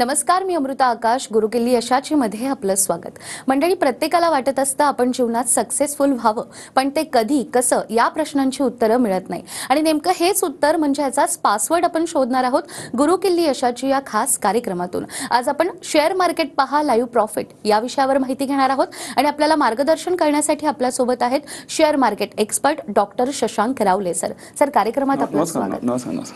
नमस्कार, मी अमृता आकाश. गुरुकिल्ली यशाची मध्ये आपलं स्वागत. मंडळी, प्रत्येकाला वाटत असतं आपण जीवनात सक्सेसफुल व्हावं, पण ते कधी कसं या प्रश्नांची उत्तरं मिळत नाही. आणि नेमकं हेच उत्तर म्हणजे याचाच पासवर्ड आपण शोधणार आहोत गुरुकिल्ली यशाची या खास कार्यक्रमातून. आज आपण शेअर मार्केट पहा लाईव्ह प्रॉफिट या विषयावर माहिती घेणार आहोत आणि आपल्याला मार्गदर्शन करण्यासाठी आपल्यासोबत आहेत share market expert doctor Shashank रावले सर. सर, कार्यक्रमात आपलं स्वागत.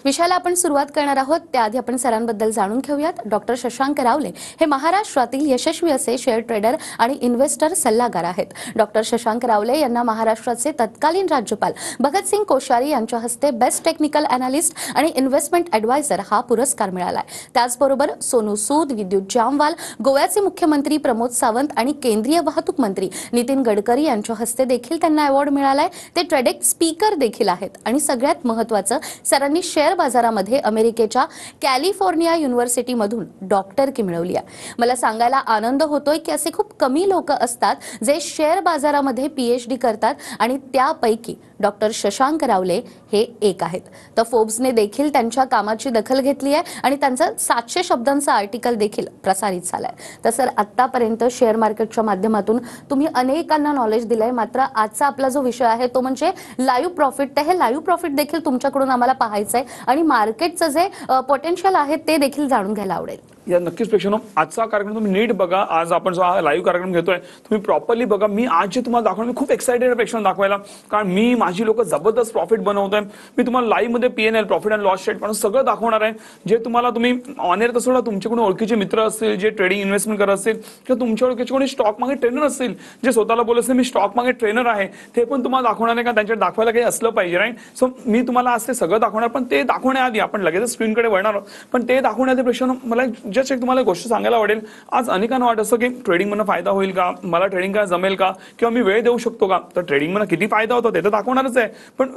विषयाला आपण सुरुवात करणार आहोत त्याआधी आपण सरांबद्दल जाणून घेऊयात. डॉक्टर शशांक रावले हे महाराष्ट्रातील यशस्वी असे शेअर ट्रेडर आणि इन्व्हेस्टर सल्लागार आहेत. डॉक्टर शशांक रावले यांना महाराष्ट्राचे तत्कालीन राज्यपाल भगतसिंग कोश्यारी यांच्या हस्ते बेस्ट टेक्निकल अनालिस्ट आणि इन्व्हेस्टमेंट ॲडवायझर हा पुरस्कार मिळालाय. त्याचबरोबर सोनू सूद, विद्युत जामवाल, गोव्याचे मुख्यमंत्री प्रमोद सावंत आणि केंद्रीय वाहतूक मंत्री नितीन गडकरी यांच्या हस्ते देखील त्यांना अवॉर्ड मिळालाय. ते ट्रेडेक्स स्पीकर देखील आहेत आणि सगळ्यात महत्त्वाचं, सरांनी शेअर बाजारामध्ये अमेरिकेच्या कॅलिफोर्निया युनिव्हर्सिटीमधून डॉक्टरकी मिळवली आहे. मला सांगायला आनंद होतोय की असे खूप कमी लोक असतात जे शेअर बाजारामध्ये PhD करतात आणि त्यापैकी डॉक्टर शशांक रावले हे एक आहेत. तर फोर्ब्सने देखील त्यांच्या कामाची दखल घेतली आहे आणि त्यांचं 700 शब्दांचं आर्टिकल देखील प्रसारित झालंय. तर सर, आतापर्यंत शेअर मार्केटच्या माध्यमातून तुम्ही अनेकांना नॉलेज दिलंय, मात्र आजचा आपला जो विषय आहे तो म्हणजे लाईव्ह प्रॉफिट. तर हे लाईव्ह प्रॉफिट देखील तुमच्याकडून आम्हाला पाहायचं आहे आणि मार्केटचं जे पोटेन्शियल आहे ते देखील जाणून घ्यायला आवडेल. या नक्कीच प्रेक्षकांनो, आजचा कार्यक्रम तुम्ही नीट बघा. आज आपण जो हा लाईव्ह कार्यक्रम घेतोय तुम्ही प्रॉपरली बघा. मी आज जे तुम्हाला दाखवणार, मी खूप एक्साइटेड आहे प्रेक्षकांना दाखवायला, कारण मी माझी लोक जबरदस्त प्रॉफिट बनवतोय. मी तुम्हाला लाईव्ह मध्ये PNL profit and loss statement सगळं दाखवणार आहे, जे तुम्हाला तुम्ही ऑन एअर तसं तुमच्याकडून ओळखीचे मित्र असतील जे ट्रेडिंग इन्व्हेस्टमेंट करत असतील किंवा तुमच्या ओळखीचे कोणी स्टॉक मार्केट ट्रेनर असतील जे स्वतःला बोलत असेल मी स्टॉक मार्केट ट्रेनर आहे, ते पण तुम्हाला दाखवणार आहे. का त्यांच्याकडे दाखवायला काही असलं पाहिजे, राईट? सो मी तुम्हाला आज ते सगळं दाखवणार, पण ते दाखवण्याआधी आपण लगेच स्क्रीनकडे वळणार आहोत. पण ते दाखवण्याआधी प्रेक्षकांनो, मला जस्ट एक तुम्हाला गोष्ट सांगायला आवडेल. आज अनेकांना वाटत असतं की ट्रेडिंग म्हणून फायदा होईल का, मला ट्रेडिंग काय जमेल का, किंवा मी वेळ देऊ शकतो का. तर ट्रेडिंग म्हणून किती फायदा होतो ते तर दाखवणारच आहे, पण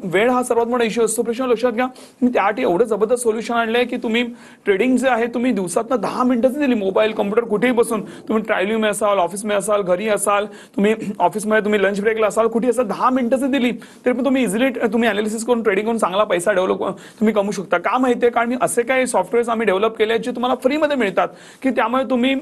वेळ हा सर्वात मोठा इश्यू असतो. प्रश्न लक्षात घ्या, मी त्यासाठी एवढं जबरदस्त सोल्युशन आणलंय की तुम्ही ट्रेडिंग जे आहे तुम्ही दिवसातनं 10 मिनिटं दिली, मोबाईल कॉम्प्युटर कुठेही बसून, तुम्ही ट्रॅव्हलिंगमध्ये असाल, ऑफिसमध्ये असाल, घरी असाल, तुम्ही ऑफिसमध्ये तुम्ही लंच ब्रेकला असाल, कुठे असाल, 10 मिनिटं दिली तरी पण तुम्ही इझिली तुम्ही अनालिसिस करून ट्रेडिंग करून चांगला पैसा डेव्हलप तुम्ही कमवू शकता. का माहितीये, कारण मी असे काही सॉफ्टवेअर्स आम्ही डेव्हलप केले जे तुम्हाला फ्रीमध्ये मिळतात, की त्यामुळे तुम्ही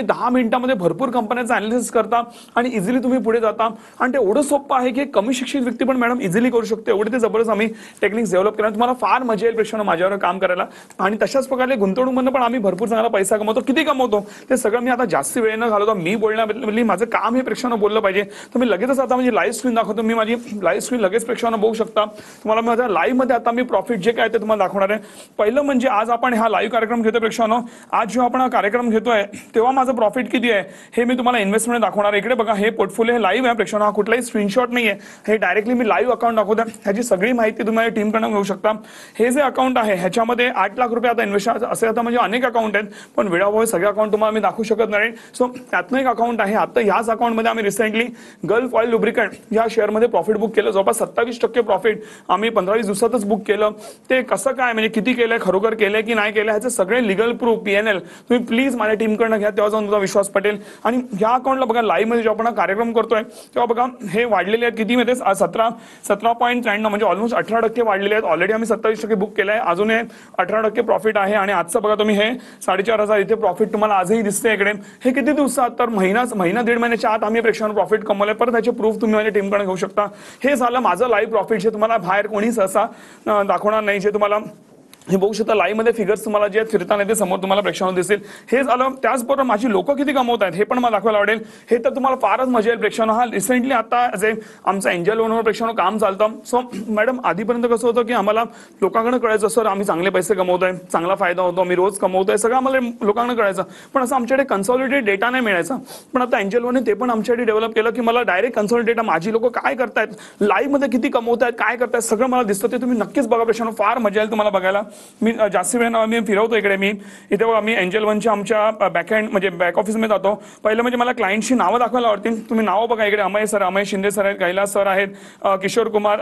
10 मिनिटांमध्ये भरपूर कंपन्यांचं अनालिसिस करता आणि इझिली तुम्ही पुढे जाता. आणि ते एवढं सोपं आहे की कमी शिक्षित व्यक्ती पण मॅडम इझिली करू शकते. एवढे ते जबरदस्त आम्ही टेक्निक्स डेव्हलप केल्या, तुम्हाला फार मजा येईल प्रेक्षकांनो माझ्यावर काम करायला. आणि तशाच प्रकारे गुंतवणूकमधून पण आम्ही भरपूर चांगला पैसा कमवतो. किती कमवतो ते सगळं मी आता जास्त वेळ न घालवतो, मी बोलण्याबद्दल माझं काम हे प्रेक्षकांना बोललं पाहिजे. तर मी लगेचच आता म्हणजे लाईव्ह स्क्रीन दाखवतो. मी माझी लाईव्ह स्क्रीन लगेच प्रेक्षकांना बघू शकता. तुम्हाला माझ्या लाईव्ह मध्ये आता मी प्रॉफिट जे काय ते तुम्हाला दाखवणार आहे. पहिलं म्हणजे आज आपण हा लाईव्ह कार्यक्रम घेतो प्रेक्षकांनो. आज जेव्हा आपण हा कार्यक्रम घेतोय तेव्हा माझं प्रॉफिट किती आहे हे मी तुम्हाला इन्व्हेस्टमेंट दाखवणार आहे. इकडे बघा, हे पोर्टफोलिओ हे लाईव्ह आहे प्रेक्षकांनो, हा कुठलाही स्क्रीनशॉट नाही आहे, हे डायरेक्टली मी लाईव्ह अकाउंट दाखवतो. ह्याची सगळी माहिती तुम्ही टीम कडून घेऊ शकता. हे जे अकाउंट आहे ह्याच्यामध्ये 8 लाख रुपये आता इन्व्हेस्ट असे आता म्हणजे अनेक अकाउंट आहेत, पण वेळाभावी सगळे अकाउंट तुम्हाला मी दाखवू शकत नाही. सो त्यातनं एक अकाउंट आहे. आता ह्याच अकाउंटमध्ये आम्ही रिसेंटली गल्फ ऑइल लुब्रिकंट या शेअरमध्ये प्रॉफिट बुक केलं. जवळपास 27% प्रॉफिट आम्ही 15-20 दिवसातच बुक केलं. ते कसं काय म्हणजे किती केलंय, खरोखर केलंय की नाही केलंय, ह्याचे सगळे लिगल प्रूफ PNL तुम्ही प्लीज माझ्या टीमकडनं घ्या, तेव्हा जाऊन तुमचा विश्वास पटेल. आणि ह्या अकाउंटला बघा, लाईव्ह मध्ये जेव्हा आपण कार्यक्रम करतोय तेव्हा बघा हे वाढलेले आहेत. किती मध्ये 17.93 म्हणजे ऑलमोस्ट 18% वाढलेले आहेत. ऑलरेडी आम्ही 27% बुक केलं आहे, अजून हे 18% प्रॉफिट आहे. आणि आजचं बघा तुम्ही हे 4,500 इथे प्रॉफिट तुम्हाला आजही दिसते इकडे. हे किती दिवसात, तर महिना 1.5 महिन्याच्या आत आम्ही प्रेक्षकांना प्रॉफिट कमवलंय. परत त्याचे प्रूफ तुम्ही माझ्या टीमकडे घेऊ शकता. हे झालं माझं लाईव्ह प्रॉफिट, जे तुम्हाला बाहेर कोणी सहसा दाखवणार नाही. जे तुम्हाला हे बघू शकता लाईव्ह मध्ये फिगर्स तुम्हाला जे फिरताना ते समोर तुम्हाला प्रेक्षकांना दिसेल. हे झालं. त्याचबरोबर माझी लोक किती कमवत आहेत हे पण मला दाखवायला आवडेल. हे तर तुम्हाला फारच मजा येईल प्रेक्षकांना. हा रिसेंटली आता जे आमचं एंजल लोनवर प्रेक्षकांना काम चालतं. सो मॅडम, आधीपर्यंत कसं होतं की आम्हाला लोकांकडे कळायचं सर आम्ही चांगले पैसे कमवतोय, चांगला फायदा होतो, आम्ही रोज कमवतोय, सगळं आम्हाला लोकांना कळायचं, पण असं आमच्याकडे कन्सॉलिडेट डेटा नाही मिळायचा. पण आता एंजल लोनने ते पण आमच्याकडे डेव्हलप केलं की मला डायरेक्ट कन्सॉलिडेट डेटा, माझी लोक काय करतायत, लाईव्ह मध्ये किती कमवत आहेत, काय करतायत, सगळं मला दिसतं. ते तुम्ही नक्कीच बघा प्रेक्षकांना, फार मजा येईल तुम्हाला बघायला. मी जास्त मी फिरवतो इकडे. मी इथे बघा, मी एंजल वनच्या आमच्या बॅकहँड म्हणजे बॅक ऑफिसमध्ये जातो. पहिलं म्हणजे मला क्लायंटची नावं दाखवायला आवडतील. तुम्ही नावं बघा इकडे. अमय सर, अमय शिंदे सर आहेत, कैलास सर आहेत, किशोर कुमार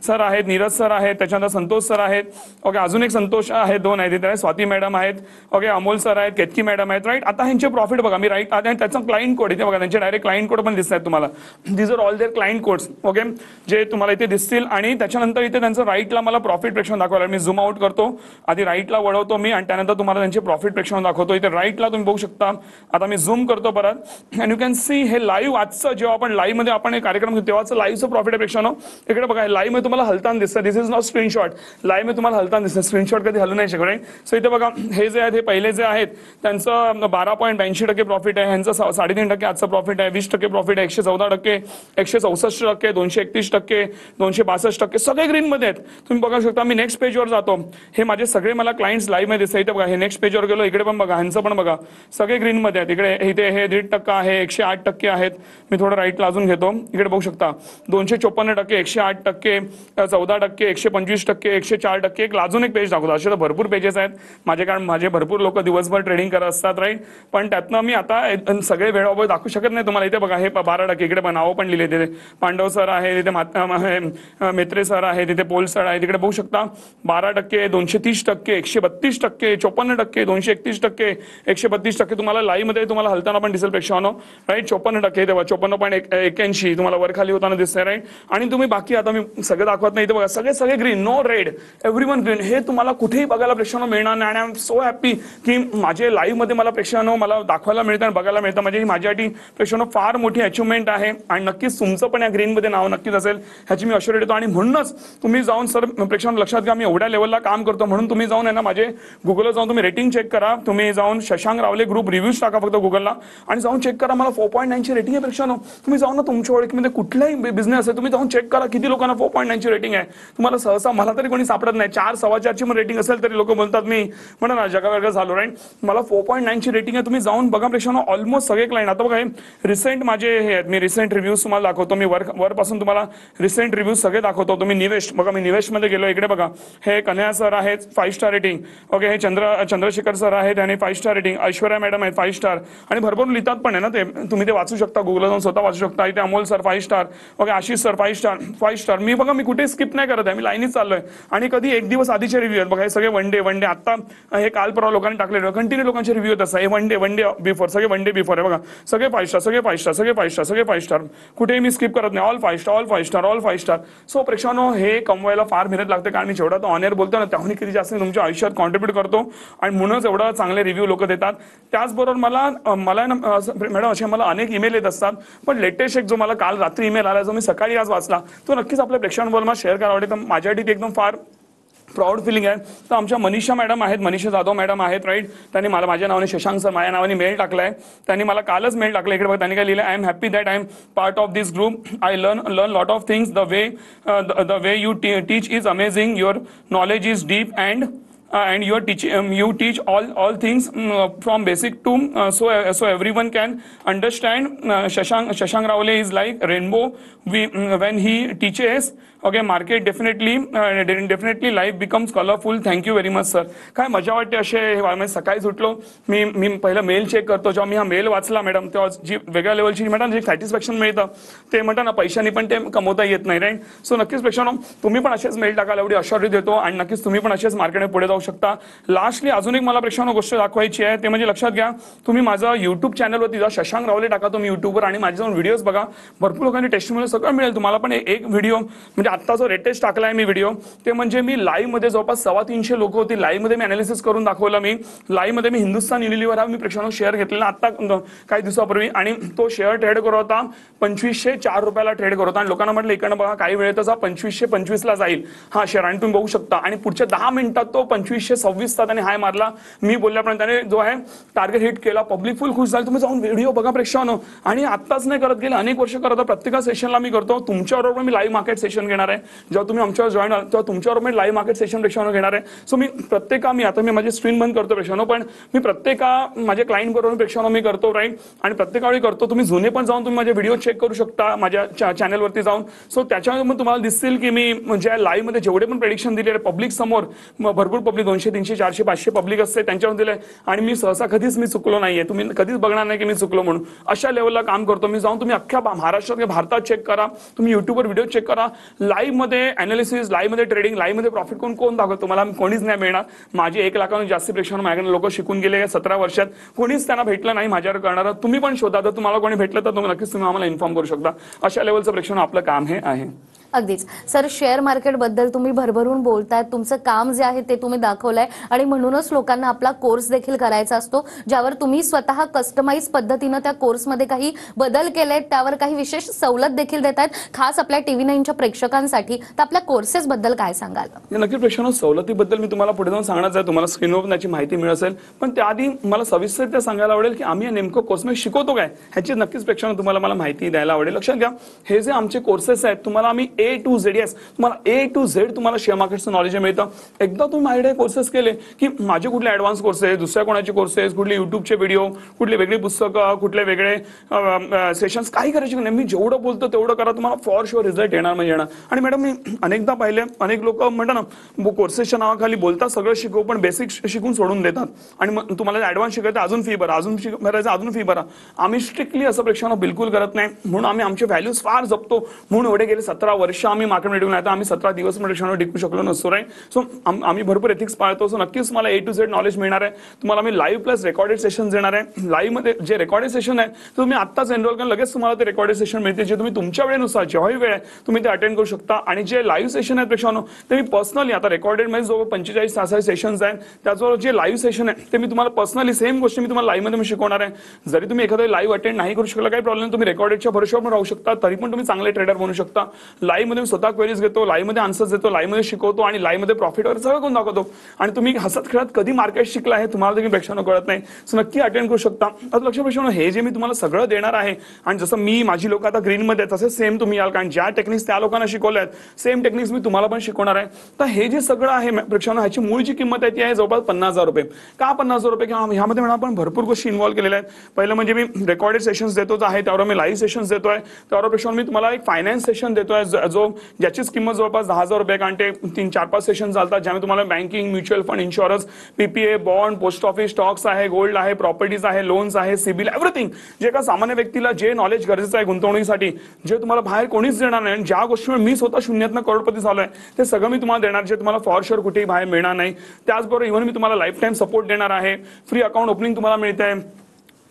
सर आहेत, नीरज सर आहेत, त्याच्यानंतर संतोष सर आहेत. ओके, अजून एक संतोष आहेत, 2 आहेत तिथे, स्वाती मॅडम आहेत. ओके, अमोल सर आहेत, केतकी मॅडम आहेत, राईट. आता ह्यांचे प्रॉफिट बघा, मी राईट आता त्याचा क्लायंट कोड इथे बघा, त्यांचे डायरेक्ट क्लायंट कोड पण दिसत आहेत तुम्हाला. These are all their client codes. Okay, जे तुम्हाला इथे दिसतील. आणि त्याच्यानंतर इथे त्यांचं राईटला मला प्रॉफिट प्रेक्षण दाखवायला, मी झूम आउट करतो. आधी राईटला वळवतो मी आणि त्यानंतर तुम्हाला त्यांचे प्रॉफिट प्रेक्षण दाखवतो. इथे राईटला तुम्ही बघू शकता. आता मी झूम करतो परत अँड यू कॅन सी हे लाईव्ह आजचं जेव्हा आपण लाईव्ह मध्ये आपण एक कार्यक्रम घेतो तेव्हाचं लाईव्हचं प्रॉफिट प्रेक्षण. इकडे बघा लाईव्ह मध्ये तुम्हाला हलताना दिसतं. दिस इज नॉट स्क्रीनशॉट. लाईव्ह मध्ये तुम्हाला हलताना दिसतं. स्क्रीनशॉट कधी हलू नाही शकत. सो इथे बघा हे जे आहेत हे पहिले जे आहेत त्यांचं 12.82% प्रॉफिट आहे. ह्यांचं 3.5% आजचं प्रॉफिट आहे. 20% प्रॉफिट आहे. 114%, 164%, 231%, 262%, सगळे ग्रीन मध्ये आहेत. तुम्ही बघू शकता. मी नेक्स्ट पेजवर जातो. हे माझे सगळे मला क्लायंट्स लाईव्ह मध्ये दिसतात. इथे बघा हे नेक्स्ट पेजवर गेलो. इकडे पण बघा ह्यांचं पण बघा सगळे ग्रीन मध्ये आहेत. इकडे इथे हे 1.5% आहे. 108% आहेत. मी थोडं राईटला अजून घेतो. इकडे बघू शकता 254%, 108%, 14%, 125%, 104%. एक अजून एक पेज दाखवतो. असे तर भरपूर पेजेस आहेत माझे, कारण माझे भरपूर लोक दिवसभर ट्रेडिंग करत असतात राईट. पण त्यातनं मी आता सगळे वेळोवेळ दाखवू शकत नाही तुम्हाला. इथे बघा हे 12%. इकडे पण नावं पण लिहिले. तिथे पांडव सर आहे, तिथे मेत्रे सर आहे, तिथे पोल सर आहे. तिकडे बघू शकता 12%, 230%, 132%, 54%, 231%, 132%. तुम्हाला लाईव्ह मध्ये तुम्हाला हलताना पण दिसेल प्रेक्षकांनो राईट. 54% तेव्हा 54.81 तुम्हाला वर खाली होताना दिसतंय राईट. आणि तुम्ही बाकी आता मी सगळं दाखवत नाही. इथे बघा सगळे green, no red, everyone green. हे तुम्हाला कुठेही बघायला प्रेक्षकांनो मिळणार नाही. आणि आय एम सो हॅपी की माझे लाईव्ह मध्ये मला प्रेक्षकांनो मला दाखवायला मिळतं आणि बघायला मिळतं. म्हणजे ही माझ्यासाठी प्रेक्षकांनो फार मोठी अचिव्हमेंट आहे. आणि नक्कीच तुमचं पण या ग्रीन मध्ये नाव नक्कीच असेल ह्याची मी अश्युरिटी देतो. आणि म्हणूनच तुम्ही जाऊन सर प्रेक्षकांनो लक्षात घ्या मी एवढ्या लेवलला काम करतो म्हणून तुम्ही जाऊन आहे ना माझे गुगलला जाऊन तुम्ही रेटिंग चेक करा. तुम्ही जाऊन शशांक रावले ग्रुप रिव्ह्यूज टाका फक्त गुगलला आणि जाऊन चेक करा. मला 4.9 ची रेटिंग आहे प्रेक्षकांनो. तुम्ही जाऊन ना तुमच्या ओळखीमध्ये कुठलाही बिझनेस आहे तुम्ही जाऊन चेक करा किती लोकांना 4.9 ची रेटिंग आहे. तुम्हाला सहसा मला तरी कोणी सापडत नाही. 4, 4.25 ची रेटिंग असेल तरी लोक बोलतात मी म्हणा ना जगावेगळं झालो राईट. मला 4.9 ची रेटिंग आहे. तुम्ही जाऊन बघा प्रेक्षकांनो. ऑलमोस्ट सगळे क्लायंट आता बघा हे रिसेंट माझे हे आहेत. मी रिसेंट रिव्ह्यूज तुम्हाला दाखवतो. मी वरपासून तुम्हाला रिसेंट रिव्ह्यूज सगळे दाखवतो. तुम्ही निवेश बघा. मी निवेश मध्ये गेलो. इकडे बघा हे कन्हैया सर आहेत 5 स्टार रेटिंग. ओके हे चंद्रशेखर सर आहेत आणि 5 स्टार रेटिंग. ऐश्वर्या मॅडम आहेत 5 स्टार आणि भरपूर लिहितात पण आहे ना ते. तुम्ही ते वाचू शकता गुगलला जाऊन स्वतः वाचू शकता. इथे Amol sir 5 star. Okay Ashish sir 5 star 5 star. मी बघा मी कुठे स्किप नाही करत आहे. मी लाईनीच चाललोय. आणि कधी एक दिवस आधीचे रिव्ह्यू आहेत बघा. हे सगळे वन डे आता हे काल परवा लोकांनी टाकलेलं कंटिन्यू लोकांचे रिव्ह्यू आहेत. असं हे वन डे बिफोर सगळे वन डे बिफोर आहे बघा. सगळे 5 स्टार सगळे 5 स्टार सगळे 5 स्टार सगळे 5 स्टार. कुठेही मी स्किप करत नाही. All 5 star all 5 star all 5 star. So प्रेक्षकांनो हे कमवायला फार मेहनत लागते. कारण मी जेवढा तो ऑन एअर बोलतो ना त्याहून किती जास्त तुमच्या आयुष्यात कॉन्ट्रीब्यूट करतो आणि म्हणूनच एवढं चांगले रिव्ह्यू लोक देतात. त्याचबरोबर मला मॅडम असे मला अनेक ईमेल येत असतात. पण लेटेस्ट एक जो मला काल रात्री ईमेल आला जो मी सकाळी आज वाचला तो नक्कीच आपल्या प्रेक्षकांबरोबर मला शेअर करावा वाटेल. तर माझ्यासाठी ते एकदम फार प्राऊड फिलिंग आहे. तर आमच्या मनीषा मॅडम आहेत, मनीषा जाधव मॅडम आहेत राईट. त्यांनी मला माझ्या नावाने शशांक सर माझ्या नावाने मेल टाकलाय. त्यांनी मला कालच मेल टाकला. इकडे बघा त्यांनी काय लिहिलं. I am happy that I am part of this group. I learn lot of things. The way you teach is amazing. Your knowledge is deep and you teach all things from basic to so everyone can understand. Shashank Ravale is like rainbow when he teaches. Okay, market definitely life becomes colorful. Thank you very much sir. काय मजा वाटते असे. सकाळी उठलो मी पहिला mail check करतो. जेव्हा मी हा मेल वाचला मॅडम तेव्हा जी वेगळ्या लेवलची मॅडम जी सॅटिस्फॅक्शन मिळतं ते म्हणतात ना पैशाने पण ते कमवता येत नाही राईट. सो नक्कीच प्रेक्षकांनो तुम्ही पण असेच मेल टाकायला एवढी अश्युरिटी देतो आणि नक्कीच तुम्ही पण असेच मार्केटमध्ये पुढे जाऊ शकता. लास्टली अजून एक मला प्रेक्षकांनो गोष्ट दाखवायची आहे. ते म्हणजे लक्षात घ्या तुम्ही माझा युट्यूब चॅनलवरती जा शशांक रावले टाका तुम्ही युट्यूबवर आणि माझे जाऊन व्हिडिओज बघा. भरपूर लोकांनी टेस्टिमोनियल सगळं मिळेल तुम्हाला. पण एक व्हिडिओ म्हणजे आता जो लेटेस्ट टाकलाय मी व्हिडिओ ते म्हणजे मी लाईव्ह मध्ये जवळपास 350 लोक होती. लाईव्ह मध्ये मी अनालिसिस करून दाखवलं. मी लाईव्ह मध्ये मी हिंदुस्तान युनिलिव्हर हा मी प्रेक्षकांनो शेअर घेतलेला आता काही दिवसापूर्वी आणि तो शेअर ट्रेड करत होता 2504 रुपयाला ट्रेड करत होता. आणि लोकांना म्हटलं इकडनं बघा काही वेळेतच 2525 ला जाईल हा शेअर आणि तुम्ही बघू शकता. आणि पुढच्या 10 मिनिटात तो 2526 त्याने हाय मारला. मी बोलल्याप्रमाणे त्याने जो आहे टार्गेट हिट केला. पब्लिक फुल खुश झाली. तुम्ही जाऊन व्हिडिओ बघा प्रेक्षकांनो. आणि आत्ताच नाही करत गेले अनेक वर्ष करत. प्रत्येक सेशनला मी करतो. तुमच्याबरोबर मी लाईव्ह मार्केट सेशन घेणार आहे. जेव्हा तुम्ही आमच्यावर जॉईन आहात तेव्हा तुमच्याबरोबर मी लाईव्ह मार्केट सेशन प्रेक्षकांनो घेणार आहे. सो मी आता मी माझी स्क्रीन बंद करतो प्रेक्षकांनो. पण मी माझे क्लायंट बरोबर प्रेक्षकांनो मी करतो राईट. आणि प्रत्येकावेळी करतो. तुम्ही जुने पण जाऊन तुम्ही माझे व्हिडिओ चेक करू शकता माझ्या चॅनलवरती जाऊन. सो त्याच्यामध्ये तुम्हाला दिसतील की मी म्हणजे लाईव्ह मध्ये जेवढे पण प्रेडिक्शन दिले पब्लिक समोर भरपूर पब्लिक 200 300 400 500 पब्लिक असते त्यांच्यावर दिले आणि मी सहसा कधीच मी चुकलो नाहीये. तुम्ही कधीच बघणार नाही की मी चुकलो म्हणून. अशा लेवलला काम करतो मी. जाऊन तुम्ही अख्ख्या महाराष्ट्रात किंवा भारतात चेक करा. तुम्ही युट्यूबवर व्हिडिओ चेक करा. लाईव्ह मध्ये अनालिसिस, लाईव्ह मध्ये ट्रेडिंग, लाईव्ह मध्ये प्रॉफिट कोण दाखवतो मला कोणीच नाही मिळणार. माझे 1 लाखाहून जास्त प्रेक्षकांना माझ्याकडे लोक शिकून गेले 17 वर्षात. कोणीच त्यांना भेटलं नाही माझ्यावर करणार. तुम्ही पण शोधा. तर तुम्हाला कोणी भेटलं तर तुम्ही नक्कीच तुम्ही आम्हाला इन्फॉर्म करू शकता. अशा लेवलचं प्रेक्षकांना आपलं काम हे आहे. अगदीच सर, शेअर मार्केट बद्दल तुम्ही भरभरून बोलतायत, तुमचं काम जे आहे ते तुम्ही दाखवलंय आणि म्हणूनच लोकांना आपला कोर्स देखील करायचा असतो, ज्यावर तुम्ही स्वतः कस्टमाइज पद्धतीनं त्या कोर्समध्ये काही बदल केलेत, त्यावर काही विशेष सवलत देखील देत आहेत, खास आपल्या टीव्ही 9च्या प्रेक्षकांसाठी. तर आपल्या कोर्सेस बद्दल काय सांगाल? नक्की प्रेक्षकांनो, सवलतीबद्दल मी तुम्हाला पुढे जाऊन सांगणार आहे, तुम्हाला स्क्रीनवर त्याची माहिती मिळत असेल, पण त्याआधी मला सविस्तर सांगायला आवडेल की आम्ही नेमकं कोर्समध्ये शिकवतो काय ह्याची नक्कीच प्रेक्षकांनो तुम्हाला मला माहिती द्यायला आवडेल. लक्षात घ्या, हे जे आमचे कोर्सेस आहेत तुम्हाला आम्ही A to Z, yes, तुम्हाला A to Z तुम्हाला शेअर मार्केटचं नॉलेज मिळतं. एकदा तुम्ही माझ्याकडे कोर्सेस केले की माझे कुठले ऍडव्हान्स कोर्सेस, दुसऱ्या कोणाचे कोर्सेस, कुठले युट्यूबचे व्हिडिओ, कुठले वेगळी पुस्तकं, कुठले वेगळे सेशन्स, काही करायचे नाही. मी जेवढं बोलतो तेवढं करा, तुम्हाला फॉर शुअर रिझल्ट येणार म्हणजे येणार. आणि मॅडम, मी अनेकदा पाहिले, अनेक लोक म्हणतात ना कोर्सेसच्या नावाखाली बोलतात सगळं शिकवू, पण बेसिक शिकून सोडून देतात आणि मग तुम्हाला ऍडव्हान्स शिकायचं अजून फी भरा, अजून भरायचं अजून फी भरा. आम्ही स्ट्रिक्टली असं प्रेक्षकांना बिलकुल करत नाही, म्हणून आम्ही आमचे व्हॅल्यूज फार जपतो. म्हणून एवढे गेले 17 वर्ष आम्ही मार्केटमध्ये टिकून आहे. आम्ही 17 दिवस प्रेक्षकांना टिकू शकलो नसतो रे. सो आम्ही भरपूर एथिक्स पाळतो. सो नक्कीच मला A to Z नॉलेज मिळणार आहे. तुम्हाला मी लाईव्ह प्लस रेकॉर्डेड सेशन देणार आहे. लाईव्ह मध्ये जे रेकॉर्डेड सेशन आहे तुम्ही आत्ताच एनरोल करून लगेच तुम्हाला ते रेकॉर्डेड सेशन मिळते, जे तुम्ही तुमच्या वेळेनुसार जेव्हाही वेळ आहे तुम्ही ते अटेंड करू शकता. आणि जे लाईव्ह सेशन आहेत प्रेक्षकांनो, ते मी पर्सनली आता रेकॉर्डेड मध्ये जो 45-66 सेशन्स आहेत त्याचबरोबर जे लाईव्ह सेशन आहे ते मी तुम्हाला पर्सनली सेम गोष्टी मी तुम्हाला लाईव्ह मध्ये मी शिकवणार आहे. जरी तुम्ही एखादा लाईव्ह अटेंड नाही करू शकला काही प्रॉब्लेम, तुम्ही रेकॉर्डेडच्या भरोश्यावर पण राहू शकता, तरी पण तुम्ही चांगले ट्रेडर बनू शकता. लाईव्ह मध्ये मी स्वतः क्वेरीज घेतो, लाईव्ह मध्ये आन्सर्स देतो, लाईव्ह मध्ये शिकवतो आणि लाईव्ह मध्ये प्रॉफिट वगैरे सगळं करून दाखवतो. आणि तुम्ही हसत खेळत कधी मार्केट शिकला आहे तुम्हाला देखील प्रेक्षकांना कळत नाही. सो नक्की अटेंड करू शकता. आता लक्ष प्रेक्षकांनो, हे जे मी तुम्हाला सगळं देणार आहे आणि जसं मी माझी लोक आता ग्रीन मध्ये तसे सेम तुम्ही याल, कारण ज्या टेक्निक्स त्या लोकांना शिकवल्या आहेत सेम टेक्निक्स मी तुम्हाला पण शिकवणार आहे. तर हे जे सगळं आहे प्रेक्षकांनो, ह्याची मूळ जी किंमत आहे ती आहे जवळपास 50,000 रुपये. का 50,000 रुपये? किंवा ह्यामध्ये म्हणा आपण भरपूर गोष्टी इन्व्हॉल्व केलेल्या आहेत. पहिलं म्हणजे मी रेकॉर्डेड सेशन्स देतो आहे, त्यावर मी लाईव्ह सेशन्स देतोय, त्यावर प्रेक्षकांनो मी तुम्हाला एक फायनान्स सेशन देतोय ज्याचीच किंमत जवळपास 10,000 रुपये, कारण ते 3-4-5 सेशन चालतात, ज्यामध्ये तुम्हाला banking, mutual fund, insurance, PPA, bond, post office, stocks आहे, गोल्ड आहे, प्रॉपर्टीज आहे, लोन्स आहे, सिबिल, एव्हरीथिंग, जे का सामान्य व्यक्तीला जे नॉलेज गरजेचं आहे गुंतवणुकीसाठी, जे तुम्हाला बाहेर कोणीच देणार नाही, ज्या गोष्टीमुळे मी स्वतः शून्यातनं करोडपती झालोय ते सगळं मी तुम्हाला देणार, जे तुम्हाला फॉर शुअर कुठेही बाहेर मिळणार नाही. त्याचबरोबर इव्हन मी तुम्हाला लाईफ टाईम सपोर्ट देणार आहे. फ्री अकाउंट ओपनिंग तुम्हाला मिळते.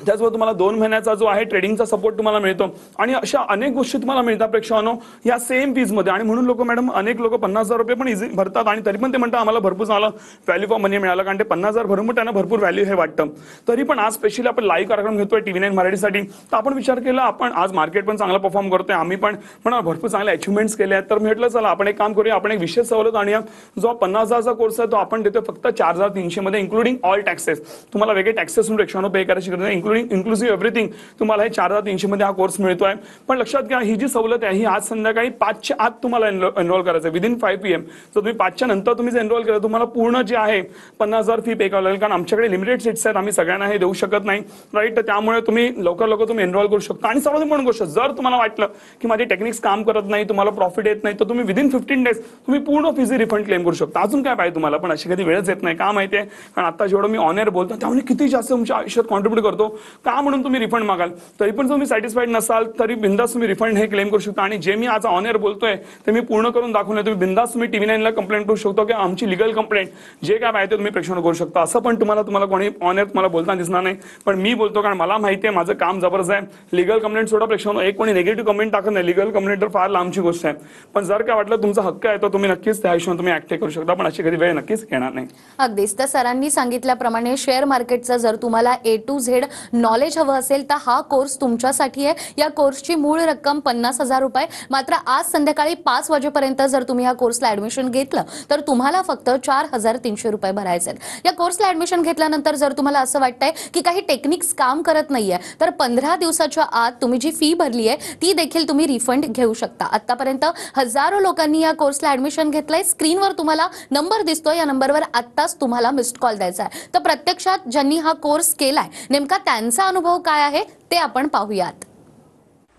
त्याचबरोबर तुम्हाला 2 महिन्याचा जो आहे ट्रेडिंगचा सपोर्ट तुम्हाला मिळतो. आणि अशा अनेक गोष्टी तुम्हाला मिळतात प्रेक्षकांनो या सेम फीजमध्ये. आणि म्हणून लोक मॅडम, अनेक लोक 50,000 रुपये पण इझी भरतात आणि तरी पण ते म्हणतात आम्हाला भरपूर चांगला व्हॅल्यू फॉर मनी मिळाला, कारण ते 50,000 भरून पण त्यांना भरपूर व्हॅल्यू हे वाटतं. तरी पण आज स्पेशली आपण लाईव्ह कार्यक्रम घेतोय TV 9 मराठीसाठी, तर आपण विचार केला आपण आज मार्केट पण चांगला परफॉर्म करतोय, आम्ही पण म्हणा भरपूर चांगले अचिव्हमेंट्स केले आहेत. तर म्हटलं चला आपण एक काम करूया, आपण एक विशेष सवलत आणूया. जो 50,000चा कोर्स आहे तो आपण देतोय फक्त 4,300 मध्ये, इन्क्लुडिंग ऑल टॅक्सेस. तुम्हाला वेगळे टॅक्सेस प्रेक्षकांनो पे करायची गरज नाही, इन्क्लुसिव्ह एव्हरीथिंग तुम्हाला हे 4,300 मध्ये हा कोर्स मिळतोय. पण लक्षात घ्या, ही जी सवलत आहे ही आज संध्याकाळी 5च्या आत तुम्हाला एनरोल करायचं, विदिन 5 PM. जर तुम्ही 5च्या नंतर तुम्ही एनरोल केलं तुम्हाला पूर्ण जे आहे 50,000 फी पे करावी लागेल, कारण आमच्याकडे लिमिटेड सीट्स आहेत, आम्ही सगळ्यांना हे देऊ शकत नाही, राईट. तर त्यामुळे तुम्ही लवकर तुम्ही एनरोल करू शकता. आणि सर्वात महत्त्वाची गोष्ट, जर तुम्हाला वाटलं की माझी टेक्निक्स काम करत नाही, तुम्हाला प्रॉफिट येत नाही, तर तुम्ही विदिन 15 डेज तुम्ही पूर्ण फीज रिफंड क्लेम करू शकता. अजून काय पाहिजे तुम्हाला? पण अशी कधी वेळच येत नाही. का माहिती आहे? कारण आता जेवढं मी ऑन एअर बोलतो त्यामुळे किती जास्त तुमच्या आयुष्यात कॉन्ट्रीब्यूट करतो का म्हणून तुम्ही रिफंड मागाल. तरी पण तुम्ही सॅटिस्फाईड नसाल तरी बिंदास तुम्ही रिफंड हे क्लेम करू शकता. आणि जे मी आज ऑन एअर बोलतोय ते मी पूर्ण करून दाखवलं. तुम्ही बिंदास तुम्ही TV 9 ला कंप्लेंट करू शकतो की आमची लिगल कंप्लेंट जे काय पाहिजे तुम्ही प्रेक्षण करू शकता. असं पण तुम्हाला कोणी ऑन एअर तुम्हाला बोलताना दिसणार नाही, पण मी बोलतो कारण मला माहिती आहे माझं काम जबरदस्त आहे. लिगल कंप्लेंट सोडा प्रेक्षण, एक कोणी निगेटिव्ह कमेंट टाकत नाही, लिगल कंप्लेंट तर फार लांबची गोष्ट आहे. पण जर काय वाटलं तुमचा हक्क आहे तर तुम्ही नक्कीच त्या हिशोबाने तुम्ही ऍक्ट करू शकता, पण अशी कधी वेळ नक्कीच येणार नाही. अगदीच. तर सरांनी सांगितल्याप्रमाणे शेअर मार्केटचं जर तुम्हाला A to Z नॉलेज हवं असेल तर हा कोर्स तुमच्यासाठी आहे. या कोर्सची मूळ रक्कम 50,000 रुपये. मात्र आज संध्याकाळी 5 वाजेपर्यंत जर तुम्ही या कोर्सला ऍडमिशन घेतलं तर तुम्हाला फक्त 4,300 रुपये भरायचे आहेत. या कोर्सला ऍडमिशन घेतल्यानंतर जर तुम्हाला असं वाटतंय की काही टेक्निक्स काम करत नाहीये तर 15 दिवसाच्या आत तुम्ही जी फी भरली आहे ती देखील तुम्ही रिफंड घेऊ शकता. आतापर्यंत हजारो लोकांनी या कोर्सला ऍडमिशन घेतलंय. स्क्रीनवर तुम्हाला नंबर दिसतोय, या नंबरवर आत्ताच तुम्हाला मिस्ड कॉल द्यायचा आहे. तर प्रत्यक्षात ज्यांनी हा कोर्स केलाय नेमका त्यांचा अनुभव काय आहे ते आपण पाहूयात.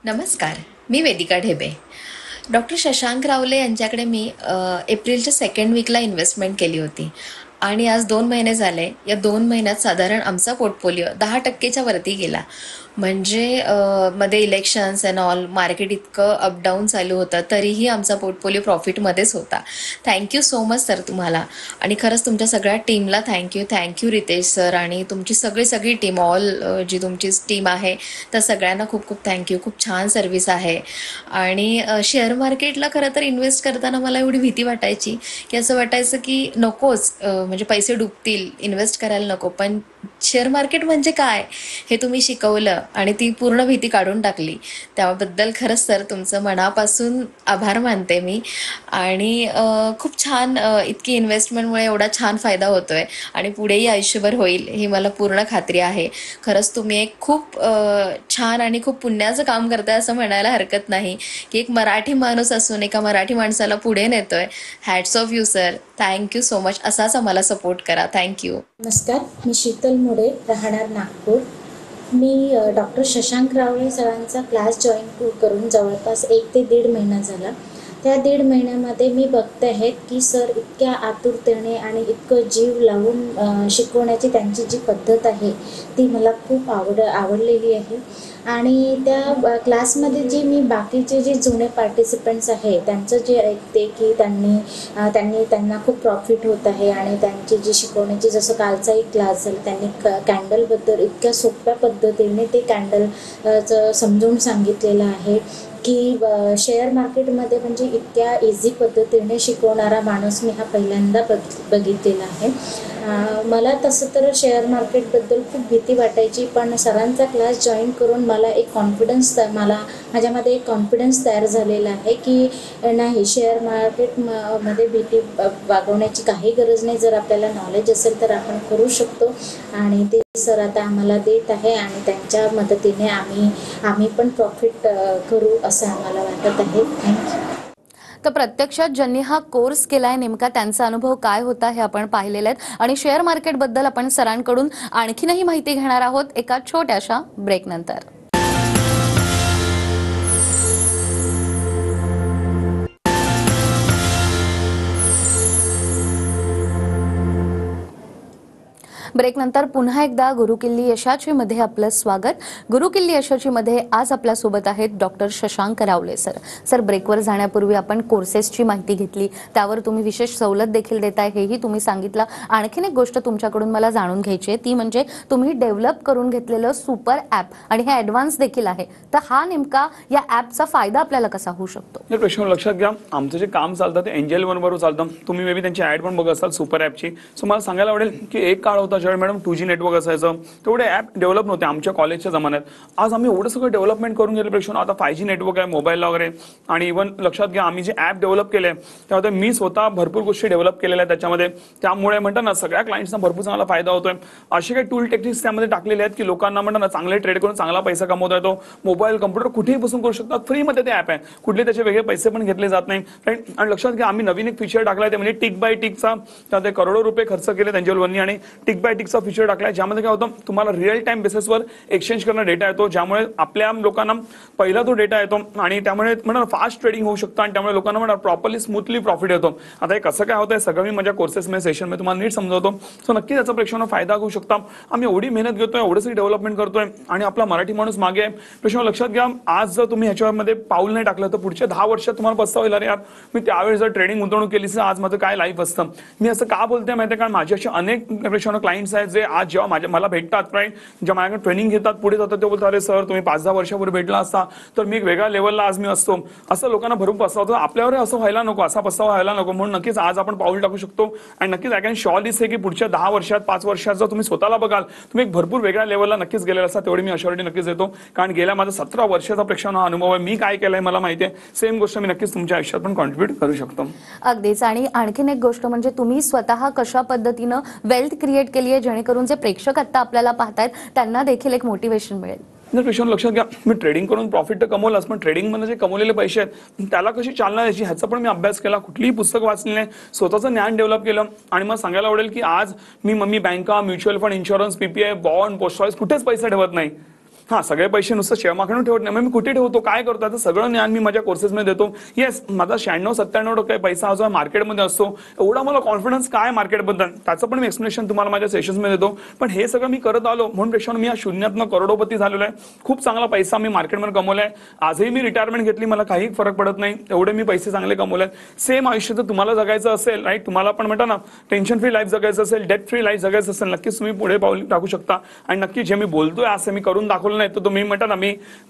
नमस्कार, मी वेदिका ढेबे. डॉक्टर शशांक रावले यांच्याकडे मी एप्रिलच्या 2nd वीकला इन्व्हेस्टमेंट केली होती आणि आज 2 महिने झाले. या 2 महिन्यात साधारण आमचा पोर्टफोलिओ 10% वरती गेला. म्हणजे मध्ये इलेक्शन्स अँड ऑल मार्केट इतकं अपडाऊन चालू होतं तरीही आमचा पोर्टफोलिओ प्रॉफिटमध्येच होता. थँक्यू सो मच सर तुम्हाला. आणि खरंच तुमच्या सगळ्या टीमला थँक्यू रितेश सर आणि तुमची सगळी टीम ऑल जी तुमची टीम आहे त्या सगळ्यांना खूप खूप थँक्यू. खूप छान सर्व्हिस आहे. आणि शेअर मार्केटला खरं तर इन्व्हेस्ट करताना मला एवढी भीती वाटायची की असं वाटायचं की नकोच, म्हणजे पैसे डुबतील, इन्व्हेस्ट करायला नको. पण शेअर मार्केट म्हणजे काय हे तुम्ही शिकवलं आणि ती पूर्ण भीती काढून टाकली. त्याबद्दल खरंच सर तुमचं मनापासून आभार मानते मी. आणि खूप छान, इतकी इन्व्हेस्टमेंटमुळे एवढा छान फायदा होतोय आणि पुढेही आयुष्यभर होईल ही मला पूर्ण खात्री आहे. खरंच तुम्ही एक खूप छान आणि खूप पुण्याचं काम करताय असं म्हणायला हरकत नाही की एक मराठी माणूस असून एका मराठी माणसाला पुढे नेतोय. Hats off you sir. Thank you so much. असाच आम्हाला सपोर्ट करा. थँक्यू. नमस्कार, मी शीतल मोडे, राहणार नागपूर. मी डॉक्टर शशांक रावळे सरांचा क्लास जॉईन करून जवळपास 1 ते 1.5 महिना झाला. त्या 1.5 महिन्यामध्ये मी बघते आहे की सर इतक्या आतुरतेने आणि इतकं जीव लावून शिकवण्याची त्यांची जी पद्धत आहे ती मला खूप आवडलेली आहे. आणि त्या क्लासमध्ये जे मी बाकीचे जे जुने पार्टिसिपंट्स आहे त्यांचं जे ऐकते की त्यांना खूप प्रॉफिट होत आहे आणि त्यांची जी शिकवण्याची, जसं कालचा एक क्लास झाला त्यांनी कॅन्डलबद्दल इतक्या सोप्या पद्धतीने ते कॅन्डलचं समजावून सांगितलेलं आहे की शेअर मार्केटमध्ये म्हणजे इतक्या इझी पद्धतीने शिकवणारा माणूस मी हा पहिल्यांदा बघितलेला आहे. मला तसं तर शेअर मार्केटबद्दल खूप भीती वाटायची, पण सरांचा क्लास जॉईन करून मला एक माझ्यामध्ये एक कॉन्फिडन्स तयार झालेला आहे की नाही, शेअर मार्केटमध्ये भीती बाळगण्याची काही गरज नाही. जर आपल्याला नॉलेज असेल तर आपण करू शकतो. आणि ते सर आता आम्हाला देत आहे आणि त्यांच्या मदतीने आम्ही पण प्रॉफिट करू असं आम्हाला वाटत आहे. थँक्यू. तर प्रत्यक्षात ज्यांनी हा कोर्स केलाय नेमका त्यांचा अनुभव काय होता हे आपण पाहिलेले आहेत. आणि शेअर मार्केटबद्दल आपण सरांकडून आणखीनही माहिती घेणार आहोत एका छोट्याशा ब्रेकनंतर. ब्रेकनंतर पुन्हा एकदा गुरुकिल्ली यशाची मध्ये आपलं स्वागत. गुरुकिल्ली यशाची मध्ये आज आपल्यासोबत आहेत डॉक्टर शशांक रावले सर. सर, ब्रेकवर जाण्यापूर्वी आपण कोर्सेसची माहिती घेतली, त्यावर तुम्ही विशेष सवलत देखील देताय हेही तुम्ही सांगितलं. आणखीन एक गोष्ट तुमच्याकडून मला जाणून घ्यायची आहे ती म्हणजे तुम्ही डेव्हलप करून घेतलेलं सुपर ॲप आणि हे ॲडव्हान्स देखील आहे. तर हा नेमका या ॲपचा फायदा आपल्याला कसा होऊ शकतो? या प्रश्न लक्षात घ्या. आमचं जे काम चालतं ते एंजल वन बरोबर चालतं. तुम्ही मे बी त्यांची ॲड पण बघत असाल सुपर ॲपची. सो मला सांगायला आवडेल की एक काळ होता ज्यावेळी मॅडम 2G नेटवर्क असायचं, तेवढे ॲप डेव्हलप नव्हते आमच्या कॉलेजच्या जमान्यात. आज आम्ही एवढं सगळं डेव्हलपमेंट करून गेले प्रेक्षण. आता 5G नेटवर्क आहे मोबाईलला वगैरे. आणि इव्हन लक्षात घ्या आम्ही जे ॲप डेव्हलप केले त्यामध्ये मी स्वतः भरपूर गोष्टी डेव्हलप केलेल्या आहेत त्याच्यामध्ये. त्यामुळे म्हणतात ना सगळ्या क्लायंट्सना भरपूर चांगला फायदा होतोय. असे काही टूल टेक्निक्स त्यामध्ये टाकलेले आहेत की लोकांना म्हणतात ना चांगले ट्रेड करून चांगला पैसा कमवता येतो. मोबाईल कम्प्युटर कुठेही बसून करू शकतात. फ्रीमध्ये ते ॲप आहे, कुठले त्याचे वेगळे पैसे पण घेतले जात नाही. आणि लक्षात घ्या आम्ही नवीन एक फीचर टाकलाय ते म्हणजे टिक बाय टिकचा. त्यात करोडो रुपये खर्च केले त्यांच्यावरनी आणि टिक बाय टिकचा फीचर टाकलाय ज्यामध्ये काय होतं तुम्हाला रिअल टाइम बेसिसवर एक्सचेंज करणं डेटा येतो, ज्यामुळे आपल्या लोकांना पहिला तो डेटा येतो आणि त्यामुळे म्हणा फास्ट ट्रेडिंग होऊ शकतं आणि त्यामुळे लोकांना म्हणा प्रॉपरली स्मूथली प्रॉफिट येतो. आता हे कसं काय होतं सगळं मी माझ्या कोर्सेसमध्ये सेशनमध्ये तुम्हाला नीट समजवतो. सो नक्की त्याचा प्रेक्षकांना फायदा होऊ शकता. आम्ही एवढी मेहनत घेतोय, एवढं सगळी डेव्हलपमेंट करतोय आणि आपला मराठी माणूस मागे आहे. प्रेक्षक लक्षात घ्या आज जर तुम्ही ह्याच्यामध्ये पाऊल नाही टाकलं तर पुढच्या 10 वर्षात तुम्हाला पस्तावा येईल. यार मी त्यावेळेस जर ट्रेडिंग गुंतवणूक केली तर आज माझं काय लाईफ असतं. मी असं का बोलतोय माहिती आहे, कारण माझे असे अनेक प्रेक्षकांना क्लायंट्स आहेत जे आज जेव्हा मला भेटतात जेव्हा माझ्याकडे ट्रेनिंग घेतात पुढे जातात ते बोलतात अरे सर तुम्ही 5-10 वर्षापूर्वी भेटला असता तर मी एक वेगळ्या लेवलला आज मी असतो. असं लोकांना भरून पस्तावतो. आपल्यावर असं व्हायला नको, असा पस्तावा व्हायला नको. म्हणून नक्कीच आज आपण पाऊल टाकू शकतो आणि नक्कीच आय कॅन शॉर्ली से की पुढच्या 10 वर्षात 5 वर्षात जर तुम्ही स्वतःला बघाल तुम्ही एक भरपूर वेगळ्या लेवलला नक्कीच गेलेला असता. तेवढी मी अशॉरिटी नक्कीच देतो, कारण गेल्या माझा 17 वर्षाचा प्रेक्षकांना अनुभव आहे. मी काय केलंय मला माहिती आहे. सेम गोष्ट मी नक्कीच तुमच्या आयुष्यात पण कॉन्ट्रीब्यूट करू शकतो. अगदीच. आणि आणखीन एक गोष्ट म्हणजे तुम्ही स्वतः कशा पद्धतीनं वेल्थ क्रिएट केली आहे जेणेकरून जे प्रेक्षक आता आपल्याला पाहतायत त्यांना देखील एक मोटिवेशन मिळेल. प्रेक्षकांना लक्षात घ्या मी ट्रेडिंग करून प्रॉफिट तर कमवलंच, पण ट्रेडिंगमध्ये जे कमवलेले पैसे आहेत त्याला कशी चालना द्यायची ह्याचा पण मी अभ्यास केला. कुठलीही पुस्तक वाचली नाही, स्वतःचं ज्ञान डेव्हलप केलं. आणि मला सांगायला आवडेल की आज मी बँका, mutual fund, insurance, PPI, bond, post office कुठेच पैसे ठेवत नाही. हा सगळे पैसे नुसतं शेअर मार्केटवर ठेवत नाही, मग मी कुठे ठेवतो, काय करतो, याचं सगळं ज्ञान मी माझ्या कोर्सेसमध्ये देतो. येस, माझा 96-97% पैसा जो आहे मार्केटमध्ये असतो. एवढा मला कॉन्फिडन्स काय मार्केटबद्दल त्याचं पण मी एक्सप्लेनेशन तुम्हाला माझ्या सेशन्समध्ये देतो. पण हे सगळं मी करत आलो म्हणून पेक्षा मी या शून्यातनं करोडोपती झालेलो आहे. खूप चांगला पैसा मी मार्केटमध्ये कमवलाय. आजही मी रिटायरमेंट घेतली, मला काही फरक पडत नाही, एवढे मी पैसे चांगले कमवले. सेम आयुष्य जर तुम्हाला जगायचं असेल, राईट, तुम्हाला पण म्हणता ना टेन्शन फ्री लाईफ जगायचं असेल, डेट फ्री लाईफ जगायचं असेल, नक्कीच तुम्ही पुढे पाऊल टाकू शकता. आणि नक्की जे मी बोलतोय असं मी करून दाखवलं नाही तर तुम्ही म्हणता ना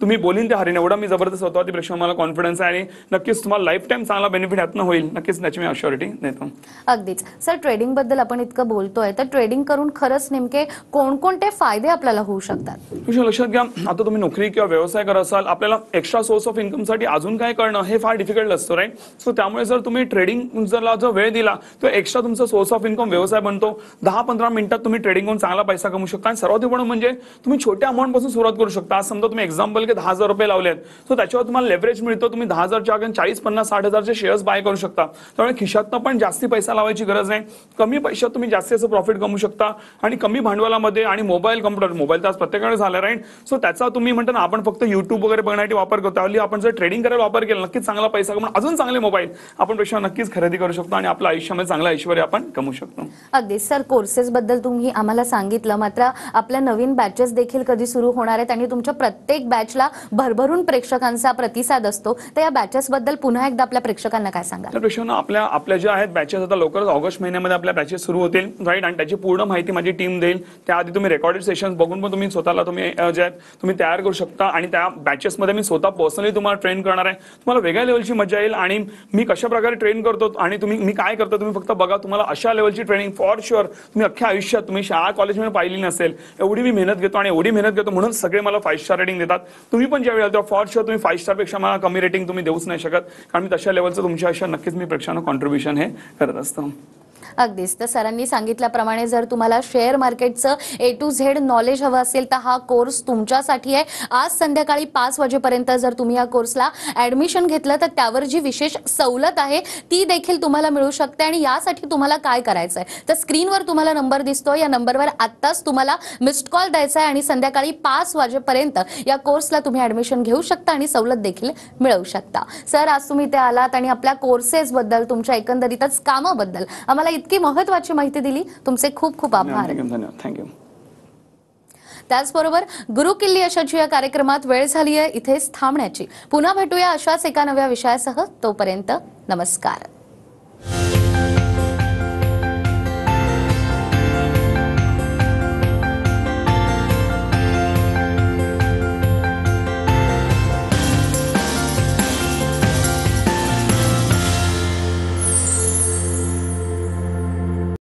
तुम्ही बोलीन ते हरीन, एवढा मी जबरदस्त होतो. ती प्रेक्षक मला कॉन्फिडन्स आहे आणि नक्कीच तुम्हाला लाईफ टाईम चांगला बेनिफिट यातनं होईल. नक्कीच त्याची मी अश्युरिटी देतो. अगदीच सर, ट्रेडिंग बद्दल आपण इतकं बोलतोय तर ट्रेडिंग करून खरंच नेमके कोणकोणते फायदे आपल्याला होऊ शकतात? लक्षात घ्या, आता तुम्ही नोकरी किंवा व्यवसाय करत असाल, आपल्याला एक्स्ट्रा सोर्स ऑफ इन्कमसाठी अजून काय करणं हे फार डिफिकल्ट असतं, राईट. सो त्यामुळे जर तुम्ही ट्रेडिंग जर वेळ दिला तर एक्स्ट्रा तुमचा सोर्स ऑफ इन्कम व्यवसाय बनतो. 10-15 मिनिटात तुम्ही ट्रेडिंग करून चांगला पैसा कमवू शकता. आणि सर्वात important म्हणजे तुम्ही छोट्या अमाऊंट पासून सुरुवात करू शकता. आज समजा तुम्ही एक्झाम्पल की 10,000 रुपये लावलेत, सो त्याच्यावर तुम्हाला लेव्हरेज मिळतो. तुम्ही 10,000च्या 40, 50, 60,000चे शेअर्स बाय करू शकता. त्यामुळे खिशातनं पण जास्ती पैसा लावायची गरज नाही. कमी पैशात तुम्ही जास्तीचं प्रॉफिट कमवू शकता आणि कमी भांडवलामध्ये. आणि मोबाईल तर आज प्रत्येकाकडे झाला, राईट. सो त्याचा तुम्ही म्हणता ना आपण फक्त युट्यूब वगैरे बघण्यासाठी वापर करतो, हल्ली आपण जर ट्रेडिंग करायला वापर केला नक्कीच चांगला पैसा कमवून अजून चांगले मोबाईल आपण पेक्षा नक्कीच खरेदी करू शकतो आणि आपल्या आयुष्यामध्ये चांगलं ऐश्वर्य आपण कमवू शकतो. अगदी सर, कोर्सेस बद्दल तुम्ही आम्हाला सांगितलं, मात्र आपल्या नवीन बॅचेस देखील कधी सुरू होणार आहेत आणि तुमच्या प्रत्येक बॅचला भरभरून प्रेक्षकांचा प्रतिसाद असतो, तर या बॅचेस बद्दल पुन्हा एकदा आपल्या प्रेक्षकांना काय सांगा? तर प्रेक्षकांना आपल्या ज्या आहेत बॅचेस आता लवकरच ऑगस्ट महिन्यामध्ये आपल्या बॅचेस सुरू होतील, राईट. आणि त्याची पूर्ण माहिती माझी टीम देईल. त्याआधी तुम्ही रेकॉर्डेड सेशन्स बघून पण तुम्ही स्वतःला जे आहेत तुम्ही तयार करू शकता. आणि त्या बॅचेसमध्ये मी स्वतः पर्सनली तुम्हाला ट्रेन करणार आहे. तुम्हाला वेगळ्या लेवलची मजा येईल. आणि मी कशा प्रकारे ट्रेन करतो आणि मी काय करतो तुम्ही फक्त बघा. तुम्हाला अशा लेवलची ट्रेनिंग फॉर शुअर तुम्ही अख्ख्या आयुष्यात तुम्ही शाळा कॉलेजमध्ये पाहिली नसेल. एवढी मी मेहनत घेतो आणि एवढी मेहनत घेतो म्हणून सगळे मला 5 स्टार रेटिंग देतात. तुम्ही पण ज्यावेळी तेव्हा फॉर शुअर तुम्ही 5 स्टारपेक्षा मला कमी रेटिंग तुम्ही देऊच नाही शकत, कारण मी तशा लेवलचं तुमच्या आयुष्यात नक्कीच मी प्रेक्षकांना कॉन्ट्रीब्युशन हे करत असतो. अगदीच. तर सरांनी सांगितल्याप्रमाणे जर तुम्हाला शेअर मार्केटचं A to Z नॉलेज हवं असेल तर हा कोर्स तुमच्यासाठी आहे. आज संध्याकाळी 5 वाजेपर्यंत जर तुम्ही या कोर्सला ऍडमिशन घेतलं तर त्यावर जी विशेष सवलत आहे ती देखील तुम्हाला मिळू शकते. आणि यासाठी तुम्हाला काय करायचं आहे तर स्क्रीनवर तुम्हाला नंबर दिसतो, या नंबरवर आत्ताच तुम्हाला मिस्ड कॉल द्यायचा आहे आणि संध्याकाळी 5 वाजेपर्यंत या कोर्सला तुम्ही ऍडमिशन घेऊ शकता आणि सवलत देखील मिळवू शकता. सर, आज तुम्ही इथे आलात आणि आपल्या कोर्सेस बद्दल, तुमच्या एकंदरीतच कामाबद्दल आम्हाला इतकी महत्त्वाची माहिती दिली. तुमचे खूप खूप आभार. धन्यवाद. थँक्यू. त्याचबरोबर गुरु किल्ली यशाची या कार्यक्रमात वेळ झाली आहे इथेच थांबण्याची. पुन्हा भेटूया अशाच एका नव्या विषयासह. तोपर्यंत नमस्कार.